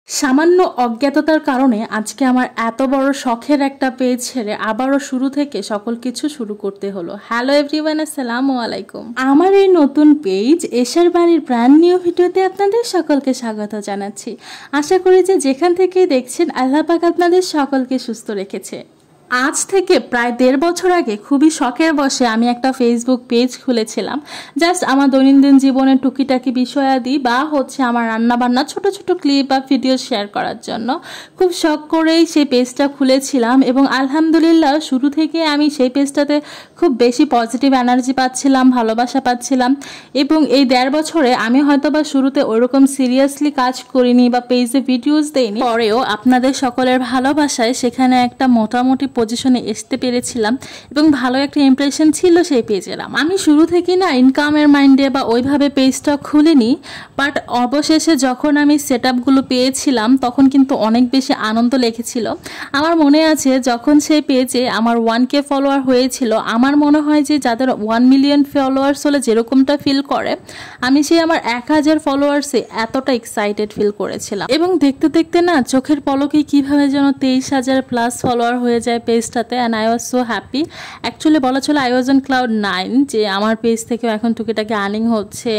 সামান্য অজ্ঞাততার কারণে আজকে আমার এত বড় শখের একটা পেজ ছেড়ে আবারও শুরু থেকে সকল কিছু শুরু করতে হলো। হ্যালো এভরিওয়ান, আসসালামু আলাইকুম। আমার এই নতুন পেজ এশার বাড়ির ব্র্যান্ড নিউ ভিডিওতে আপনাদের সকলকে স্বাগত জানাচ্ছি। আশা করি যে যেখান থেকেই দেখছেন আল্লাহ পাক আপনাদের সকলকে সুস্থ রেখেছে। আজ থেকে প্রায় 1.5 বছর আগে খুবই শখের বশে আমি একটা ফেসবুক পেজ খুলেছিলাম, জাস্ট আমার দৈনন্দিন জীবনের টুকিটাকি বিষয়াদি বা আমার রান্নাবান্না ছোট ছোট ক্লিপ বা ভিডিও শেয়ার করার জন্য খুব শখ করেই সেই পেজটা খুলেছিলাম। এবং আলহামদুলিল্লাহ শুরু থেকে আমি সেই পেজটাতে খুব বেশি পজিটিভ এনার্জি পাচ্ছিলাম, ভালোবাসা পাচ্ছিলাম। এবং এই 1.5 বছরে আমি হয়তোবা শুরুতে ওইরকম সিরিয়াসলি কাজ করিনি বা পেজে ভিডিওস দেইনি, পরেও আপনাদের সকলের ভালোবাসায় সেখানে একটা মোটামুটি পজিশনে আসতে পেরেছিলাম এবং ভালো একটা ইমপ্রেশন ছিল সেই পেজের। আমি শুরু থেকে না ইনকামের মাইন্ডে বা ওইভাবে পেজটা খুলিনি, বাট অবশেষে যখন আমি সেট আপগুলো পেয়েছিলাম তখন কিন্তু অনেক বেশি আনন্দ লেগেছিল। আমার মনে আছে যখন সেই পেজে আমার 1K ফলোয়ার হয়েছিল, আমার মনে হয় যে যাদের 1 মিলিয়ন ফলোয়ার্স হলে যেরকমটা ফিল করে, আমি সেই আমার 1000 ফলোয়ার্সে এতটা এক্সাইটেড ফিল করেছিলাম। এবং দেখতে দেখতে না চোখের পলকেই কিভাবে যেন 23,000 প্লাস ফলোয়ার হয়ে যায় পেজটাতে। And I was so happy. Actually বলা চলে আই ওয়াজ অন ক্লাউড 9 যে আমার পেজ থেকেও এখন টুকিটাকি আর্নিং হচ্ছে।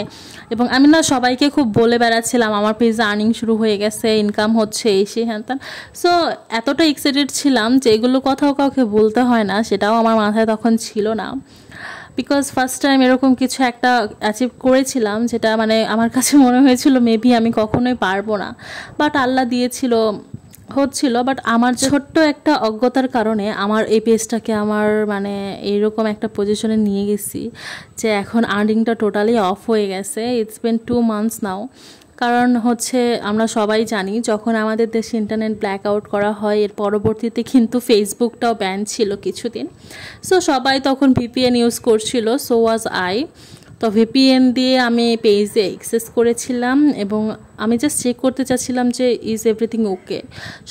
এবং আমি না সবাইকে খুব বলে বেড়াচ্ছিলাম আমার পেজে আর্নিং শুরু হয়ে গেছে, ইনকাম হচ্ছে, এই সেই হ্যান ত্যান। সো এতটা এক্সাইটেড ছিলাম যে এগুলো কথাও কাউকে বলতে হয় না, সেটাও আমার মাথায় তখন ছিল না। বিকজ ফার্স্ট টাইম এরকম কিছু একটা অ্যাচিভ করেছিলাম যেটা মানে আমার কাছে মনে হয়েছিল মেবি আমি কখনোই পারবো না, বাট আল্লাহ দিয়েছিল, হচ্ছিল। বাট আমার ছোট্ট একটা অজ্ঞতার কারণে আমার এই পেজটাকে আমার মানে এইরকম একটা পজিশনে নিয়ে গেছি যে এখন আর্নিংটা টোটালি অফ হয়ে গেছে। ইটস বিন 2 মান্থস নাও। কারণ আমরা সবাই জানি যখন আমাদের দেশে ইন্টারনেট ব্ল্যাক আউট করা হয় এর পরবর্তীতে কিন্তু ফেসবুকটাও ব্যান ছিল কিছুদিন। সো সবাই তখন ভিপিএন ইউজ করছিল, সো ওয়াজ আই। তো ভিপিএন দিয়ে আমি পেজে অ্যাক্সেস করেছিলাম এবং আমি জাস্ট চেক করতে চাচ্ছিলাম যে ইজ এভরিথিং ওকে।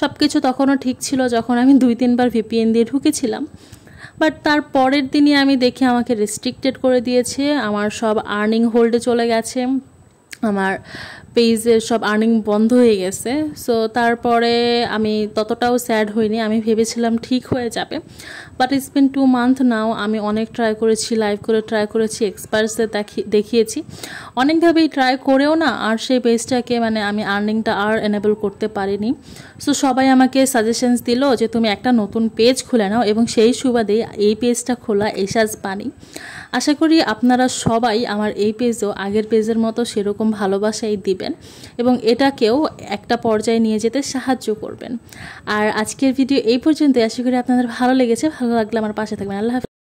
সব কিছু তখনও ঠিক ছিল যখন আমি 2-3 বার ভিপিএন দিয়ে ঢুকেছিলাম। বাট তার পরের দিনই আমি দেখি আমাকে রেস্ট্রিক্টেড করে দিয়েছে, আমার সব আর্নিং হোল্ডে চলে গেছে, আমার পেজের সব আর্নিং বন্ধ হয়ে গেছে। সো তারপরে আমি ততটাও স্যাড হইনি, আমি ভেবেছিলাম ঠিক হয়ে যাবে। বাট ইটস বিন 2 মান্থ নাও। আমি অনেক ট্রাই করেছি, লাইভ করে ট্রাই করেছি, এক্সপার্টসদের দেখিয়েছি, অনেকভাবেই ট্রাই করেও না আর সেই পেজটাকে মানে আমি আর্নিংটা আর এনেবল করতে পারিনি। সো সবাই আমাকে সাজেশনস দিল যে তুমি একটা নতুন পেজ খুলে নাও, এবং সেই সুবাদে এই পেজটা খোলা এশাজ বাণী। আশা করি আপনারা সবাই আমার এই পেজও আগের পেজের মতো সেরকম ভালোবাসাই দিবেন এবং এটাকেও একটা পর্যায়ে নিয়ে যেতে সাহায্য করবেন। আর আজকের ভিডিও এই পর্যন্ত। আশা করি আপনাদের ভালো লেগেছে। ভালো লাগলে আমার পাশে থাকবেন। আল্লাহ হাফেজ।